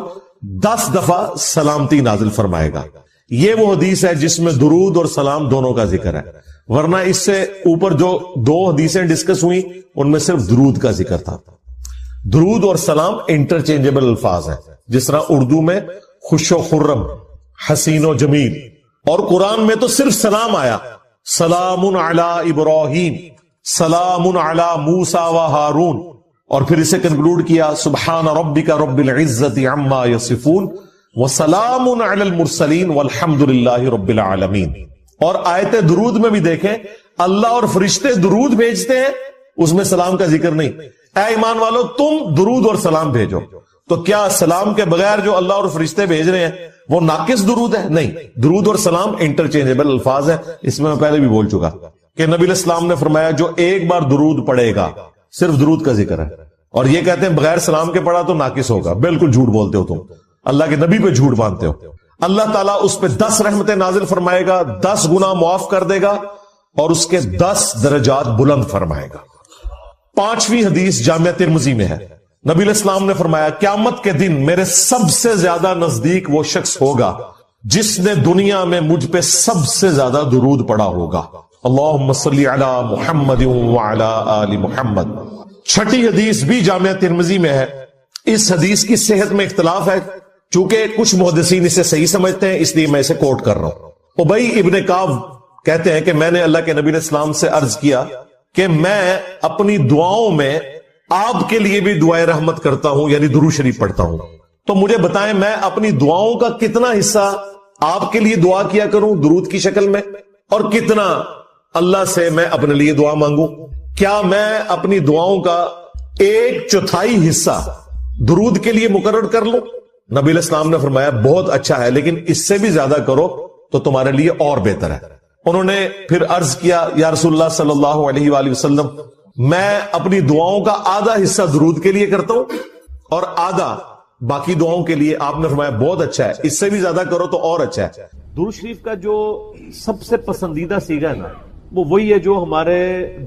10 دفعہ سلامتی نازل فرمائے گا. یہ وہ حدیث ہے جس میں درود اور سلام دونوں کا ذکر ہے، ورنہ اس سے اوپر جو 2 حدیثیں ڈسکس ہوئی ان میں صرف درود کا ذکر تھا. درود اور سلام انٹرچینجبل الفاظ ہیں، جس طرح اردو میں خوش و خرم، حسین و جمیل، اور قرآن میں تو صرف سلام آیا، سلام علی ابراہیم، سلام علی موسیٰ و ہارون، اور پھر اسے کنکلوڈ کیا سبحان ربک رب العزت عما یصفون وسلام علی المرسلین والحمد للہ رب العالمین. اور آیت درود میں بھی دیکھیں اللہ اور فرشتے درود بھیجتے ہیں، اس میں سلام کا ذکر نہیں. اے ایمان والو تم درود اور سلام بھیجو. تو کیا سلام کے بغیر جو اللہ اور فرشتے بھیج رہے ہیں وہ ناقص درود ہے؟ نہیں، درود اور سلام انٹرچینجبل الفاظ ہیں. اس میں پہلے بھی بول چکا کہ نبی علیہ السلام نے فرمایا جو ایک بار درود پڑھے گا، صرف درود کا ذکر ہے، اور یہ کہتے ہیں بغیر سلام کے پڑھا تو ناقص ہوگا. بالکل جھوٹ بولتے ہو، تم اللہ کے نبی پہ جھوٹ باندھتے ہو. اللہ تعالیٰ اس پہ 10 رحمتیں نازل فرمائے گا، 10 گناہ معاف کر دے گا اور اس کے 10 درجات بلند فرمائے گا. 5ویں حدیث جامعہ ترمذی میں ہے، نبی علیہ السلام نے فرمایا قیامت کے دن میرے سب سے زیادہ نزدیک وہ شخص ہوگا جس نے دنیا میں مجھ پہ سب سے زیادہ درود پڑھا ہوگا. اللہم صلی علی محمد وعلی آل محمد. 6ٹھی حدیث بھی جامعہ ترمذی میں ہے. اس حدیث کی صحت میں اختلاف ہے، چونکہ کچھ محدثین اسے صحیح سمجھتے ہیں اس لیے میں اسے کوٹ کر رہا ہوں. ابی ابن کعب کہتے ہیں کہ میں نے اللہ کے نبی علیہ السلام سے عرض کیا کہ میں اپنی دعاؤں میں آپ کے لیے بھی دعائے رحمت کرتا ہوں، یعنی درود شریف پڑھتا ہوں، تو مجھے بتائیں میں اپنی دعاؤں کا کتنا حصہ آپ کے لیے دعا کیا کروں درود کی شکل میں، اور کتنا اللہ سے میں اپنے لیے دعا مانگوں؟ کیا میں اپنی دعاؤں کا 1/4 حصہ درود کے لیے مقرر کر لوں؟ نبی علیہ السلام نے فرمایا بہت اچھا ہے، لیکن اس سے بھی زیادہ کرو تو تمہارے لیے اور بہتر ہے۔ انہوں نے پھر عرض کیا یا رسول اللہ صلی اللہ علیہ وآلہ وسلم، میں اپنی دعاؤں کا آدھا حصہ درود کے لیے کرتا ہوں اور آدھا باقی دعاؤں کے لیے۔ آپ نے فرمایا بہت اچھا ہے، اس سے بھی زیادہ کرو تو اور اچھا ہے۔ درود شریف کا جو سب سے پسندیدہ صیغہ ہے نا، وہ وہی ہے جو ہمارے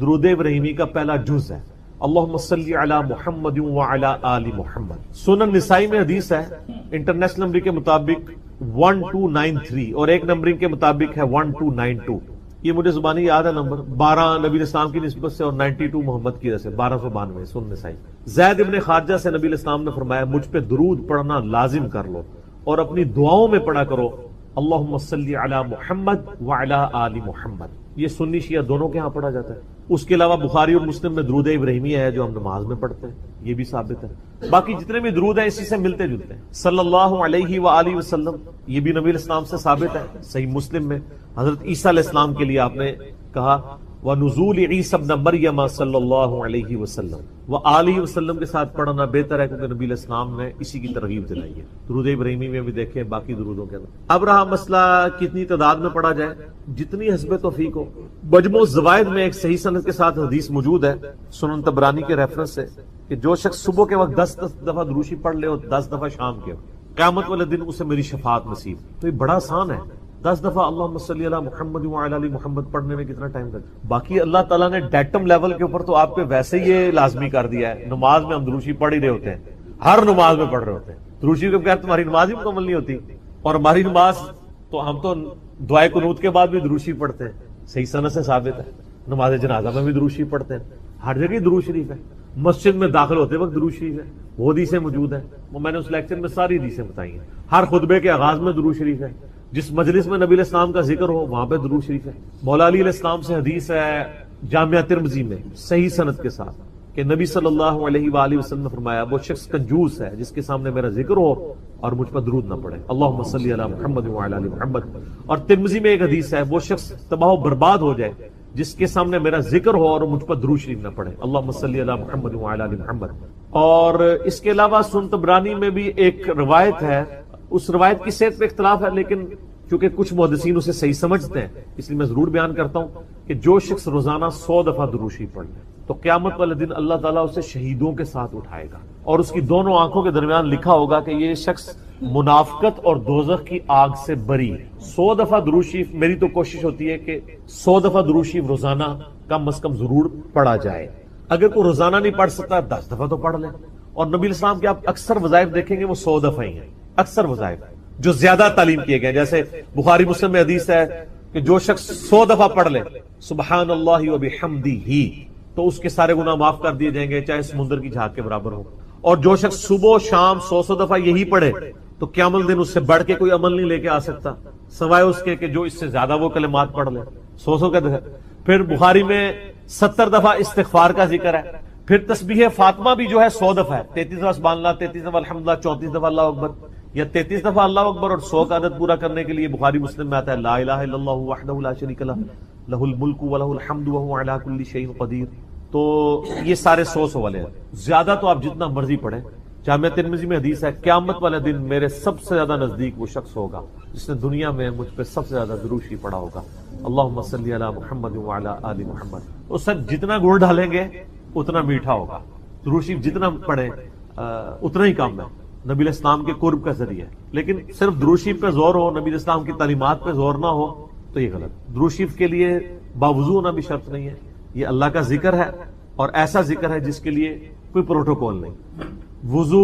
درود ابراہیمی کا پہلا جز ہے، اللہم صلی علی محمد وعلی آل محمد۔ سنن نسائی میں حدیث ہے، انٹرنیشنل نمبر کے مطابق 1293 اور ایک نمبرنگ کے مطابق ہے 1292۔ یہ مجھے زبانی یاد ہے نمبر، 12 نبی الاسلام کی نسبت سے اور 92 محمد کی وجہ سے، 1292 سنن نسائی۔ زید ابن خارجہ سے نبی الاسلام نے فرمایا مجھ پہ درود پڑھنا لازم کر لو اور اپنی دعاؤں میں پڑھا کرو اللہم صلی علی محمد وعلی آل محمد۔ یہ سنی شیعہ دونوں کے ہاں پڑھا جاتا ہے۔ اس کے علاوہ بخاری اور مسلم میں درود ابراہیمی ہے جو ہم نماز میں پڑھتے ہیں، یہ بھی ثابت ہے۔ باقی جتنے بھی درود ہیں اسی سے ملتے جلتے ہیں، صلی اللہ علیہ وآلہ وسلم، یہ بھی نبی علیہ السلام سے ثابت ہے۔ صحیح مسلم میں حضرت عیسیٰ علیہ السلام کے لیے آپ نے کہا وَنُزُولِ عِیسَى ابْنَ مَرْیَمَ صلی اللہ علیہ وسلم وآلہ وسلم کے ساتھ پڑھنا بہتر ہے، کیونکہ نبی علیہ السلام نے اسی کی ترغیب دلائی ہے۔ درود ابراہیمی میں بھی دیکھیں، باقی درودوں کے اندر۔ اب رہا مسئلہ کتنی تعداد میں پڑھا جائے، جتنی حسب توفیق ہو۔ مجموع الزوائد میں ایک صحیح سند کے ساتھ حدیث موجود ہے سنن طبرانی کے ریفرنس سے کہ جو شخص صبح کے وقت 10 دفعہ درود شریف پڑھ لے اور 10 دفعہ شام کے وقت، قیامت والے دن اسے میری شفاعت نصیب۔ تو یہ بڑا آسان ہے، 10 دفعہ اللہم صلی علی محمد وعلی آل محمد پڑھنے میں کتنا ٹائم لگتا۔ باقی اللہ تعالیٰ نے ڈیٹم لیول کے اوپر تو آپ پہ ویسے ہی یہ لازمی کر دیا ہے۔ نماز میں ہم درود شریف پڑھ ہی رہے ہوتے ہیں، ہر نماز میں پڑھ رہے ہوتے ہیں درود شریف کے بغیر تمہاری نماز ہی مکمل نہیں ہوتی۔ اور ہماری نماز تو ہم تو دعائے قنوت کے بعد بھی درود شریف پڑھتے ہیں، صحیح سند سے ثابت ہے۔ نماز جنازہ میں بھی درود شریف پڑھتے ہیں، ہر جگہ درود شریف ہے۔ مسجد میں داخل ہوتے وقت درود شریف ہے، وہ حدیثیں موجود ہیں، وہ میں نے اس لیکچر میں ساری حدیثیں بتائی ہیں۔ ہر خطبے کے آغاز میں درود شریف ہے، جس مجلس میں نبی علیہ السلام کا ذکر ہو وہاں پہ درود شریف ہے۔ مولا علی علیہ السلام سے حدیث ہے جامعہ ترمذی میں صحیح سند کے ساتھ کہ نبی صلی اللہ علیہ وآلہ وسلم نے فرمایا وہ شخص کنجوس ہے جس کے سامنے میرا ذکر ہو اور مجھ پر درود نہ پڑے، اللہم صلی علی محمد وعلی آل محمد۔ اور ترمذی میں ایک حدیث ہے وہ شخص تباہ و برباد ہو جائے جس کے سامنے میرا ذکر ہو اور مجھ پر درود شریف نہ پڑے، اللہم صلی علی محمد وعلی آل محمد۔ اور اس کے علاوہ سنن طبرانی میں بھی ایک روایت ہے، اس روایت کی صحت پہ اختلاف ہے، لیکن چونکہ کچھ محدثین اسے صحیح سمجھتے ہیں اس لیے میں ضرور بیان کرتا ہوں کہ جو شخص روزانہ 100 دفعہ درود شریف پڑھ لے تو قیامت والے دن اللہ تعالیٰ اسے شہیدوں کے ساتھ اٹھائے گا اور اس کی دونوں آنکھوں کے درمیان لکھا ہوگا کہ یہ شخص منافقت اور دوزخ کی آگ سے بری ہے۔ 100 دفعہ درود شریف، میری تو کوشش ہوتی ہے کہ 100 دفعہ درود شریف روزانہ کم از کم ضرور پڑھا جائے۔ اگر کوئی روزانہ نہیں پڑھ سکتا 10 دفعہ تو پڑھ لے۔ اور نبی علیہ السلام کے آپ اکثر وظائف دیکھیں گے وہ 100 دفعہ ہی ہیں، اکثر وظائف جو زیادہ تعلیم کیے گئے، جیسے بخاری مسلم میں حدیث ہے کہ جو شخص 100 دفعہ پڑھ لے سبحان اللہ وبحمدہ تو اس کے سارے گناہ معاف کر دیے جائیں گے، چاہے سمندر کی جھاگ کے برابر ہو۔ اور جو شخص صبح شام 100 دفعہ یہی پڑھے تو قیامت دن اس سے بڑھ کے کوئی عمل نہیں لے کے آ سکتا سوائے اس کے کہ جو اس سے زیادہ وہ کلمات پڑھ لے 100 کا دفعہ۔ پھر بخاری میں 70 دفعہ استغفار کا ذکر ہے۔ پھر تسبیح فاطمہ بھی جو ہے 100 دفعہ ہے، 33 دفعہ سبحان اللہ، 33 دفعہ الحمدللہ، 34 دفعہ اللہ اکبر، یا 33 دفعہ اللہ اکبر اور 100 کا عدد پورا کرنے کے لیے بخاری مسلم میں آتا ہے لا الہ الا اللہ وحدہ لا شریک لہ لہ الملک ولہ الحمد وہو علی کل شیء قدیر۔ تو یہ سارے 100 والے ہیں، زیادہ تو آپ جتنا مرضی پڑھیں۔ جامعہ ترمذی میں حدیث ہے قیامت والے دن میرے سب سے زیادہ نزدیک وہ شخص ہوگا جس نے دنیا میں مجھ پہ سب سے زیادہ درود شریف پڑھا ہوگا، اللہم صلی علی محمد وعلی آل محمد۔ تو سر جتنا گڑ ڈالیں گے اتنا میٹھا ہوگا، درود شریف جتنا پڑھیں اتنا ہی کام ہے، نبی علیہ السلام کے قرب کا ذریعہ۔ لیکن صرف درود شریف پہ زور ہو، نبی علیہ السلام کی تعلیمات پہ زور نہ ہو تو یہ غلط۔ درود شریف کے لیے باوضو ہونا بھی شرط نہیں ہے، یہ اللہ کا ذکر ہے اور ایسا ذکر ہے جس کے لیے کوئی پروٹوکول نہیں۔ وضو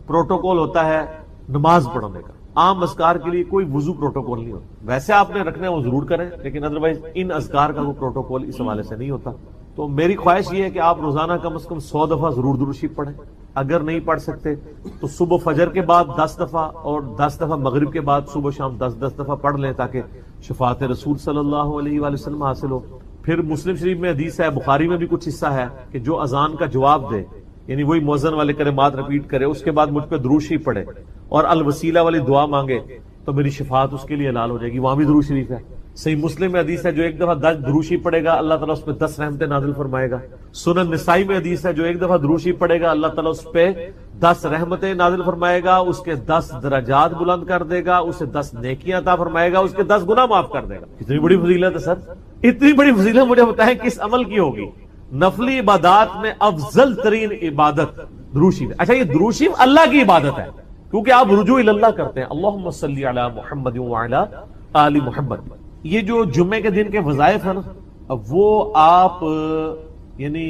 پروٹوکول ہوتا ہے نماز پڑھنے کا، عام اذکار کے لیے کوئی وضو پروٹوکول نہیں ہوتا۔ ویسے آپ نے رکھنا ہے وہ ضرور کریں، لیکن ادروائز ان اذکار کا وہ پروٹوکول اس حوالے سے نہیں ہوتا۔ تو میری خواہش یہ ہے کہ آپ روزانہ کم از کم 100 دفعہ ضرور درود شریف پڑھیں۔ اگر نہیں پڑھ سکتے تو صبح فجر کے بعد 10 دفعہ اور 10 دفعہ مغرب کے بعد صبح شام 10 دفعہ پڑھ لیں تاکہ شفاعت رسول صلی اللہ علیہ وآلہ وسلم حاصل ہو۔ پھر مسلم شریف میں حدیث ہے، بخاری میں بھی کچھ حصہ ہے کہ جو اذان کا جواب دے، یعنی وہی مؤذن والے کلمات رپیٹ کرے، اس کے بعد مجھ پہ درود شریف پڑھے اور الوسیلہ والی دعا مانگے تو میری شفاعت اس کے لیے حلال ہو جائے گی، وہاں بھی درود شریف ہے۔ صحیح مسلم میں حدیث ہے جو ایک دفعہ 10 درود شریف پڑھے گا اللہ تعالیٰ اس پہ 10 رحمتیں نازل فرمائے گا۔ سنن نسائی میں حدیث ہے جو ایک دفعہ درود شریف پڑھے گا اللہ تعالیٰ اس پہ 10 رحمتیں نازل فرمائے گا، اس کے 10 درجات بلند کر دے گا، اسے 10 نیکیاں عطا فرمائے گا، اس کے 10 گناہ معاف کر دے گا۔ اتنی بڑی فضیلت ہے سر، اتنی بڑی فضیلت مجھے بتائیں کس عمل کی ہوگی؟ نفلی عبادات میں افضل ترین عبادت درود شریف۔ اچھا یہ درود شریف اللہ کی عبادت ہے کیونکہ آپ رجوع اللہ کرتے ہیں، اللہم صلی علی محمد وعلی آل محمد۔ یہ جو جمعے کے دن کے وظائف ہیں نا، وہ آپ یعنی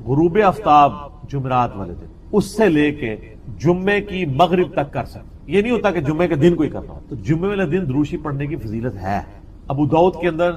غروب آفتاب جمعرات والے دن اس سے لے کے جمعے کی مغرب تک کر سکتے، یہ نہیں ہوتا کہ جمعے کے دن کوئی کرنا ہو۔ تو جمعے والے دن درود شریف پڑھنے کی فضیلت ہے۔ ابو داؤد کے اندر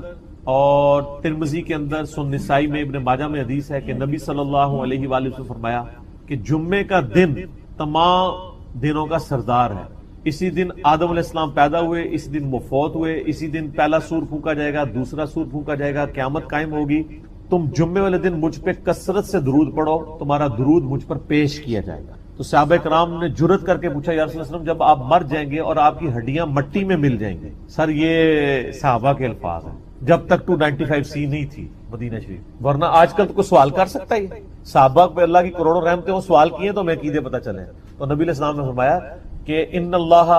اور ترمذی کے اندر، سنن نسائی میں، ابن ماجہ میں حدیث ہے کہ نبی صلی اللہ علیہ وآلہ وسلم فرمایا کہ جمعے کا دن تمام دنوں کا سردار ہے۔ اسی دن آدم علیہ السلام پیدا ہوئے، اسی دن وہ فوت ہوئے، اسی دن پہلا سور پھونکا جائے گا، دوسرا سور پھونکا جائے گا، قیامت قائم ہوگی۔ تم جمعے والے دن مجھ پہ کثرت سے درود پڑھو، تمہارا درود مجھ پر پیش کیا جائے گا۔ تو صحابہ کرام نے جرت کر کے پوچھا، یا رسول اللہ صلی اللہ علیہ وسلم جب آپ مر جائیں گے اور آپ کی ہڈیاں مٹی میں مل جائیں گے؟ سر یہ صحابہ کے الفاظ ہیں، جب تک 295C نہیں تھی مدینہ شریف، ورنہ آج کل تو کوئی سوال کر سکتا ہے؟ صحابہ پہ اللہ کی کروڑوں رحمتیں وہ سوال کیے تو میں عقیدے پتہ چلے۔ تو نبی علیہ السلام نے فرمایا کہ ان اللہ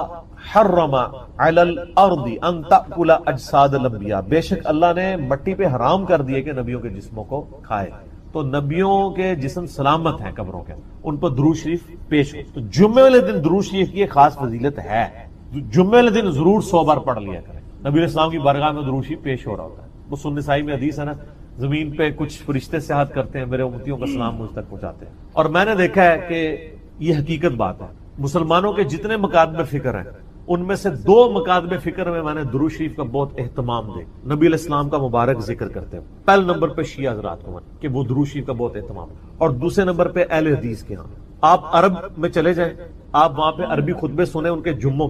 حرم علی الارض ان تأکل اجساد الانبیاء، بے شک اللہ نے مٹی پہ حرام کر دیے کہ نبیوں کے جسموں کو کھائے۔ تو نبیوں کے جسم سلامت ہیں قبروں کے، ان پر درود شریف پیش ہو۔ تو جمعے والے دن درود شریف کی ایک خاص فضیلت ہے، جمعے والے دن ضرور 100 بار پڑھ لیا کریں۔ نبی علیہ السلام کی بارگاہ میں درود شریف پیش ہو رہا ہوتا ہے۔ وہ سنن نسائی میں حدیث ہے نا، زمین پہ کچھ فرشتے سیاحت کرتے ہیں، میرے امتیوں کا سلام مجھ تک پہنچاتے ہیں۔ اور میں نے دیکھا ہے کہ یہ حقیقت بات ہے، مسلمانوں کے جتنے مکاتب فکر ہیں ان میں سے 2 مکاتب فکر میں نے درود شریف کا بہت اہتمام دے، نبی علیہ السلام کا مبارک ذکر کرتے ہیں۔ پہلے نمبر پہ شیعہ حضرات کو کہ وہ درود شریف کا بہت اہتمام ہے، اور دوسرے نمبر پہ اہل حدیث کے ہاں۔ آپ عرب میں چلے جائیں، آپ وہاں پہ عربی خطبے سنیں ان کے جمعوں کے،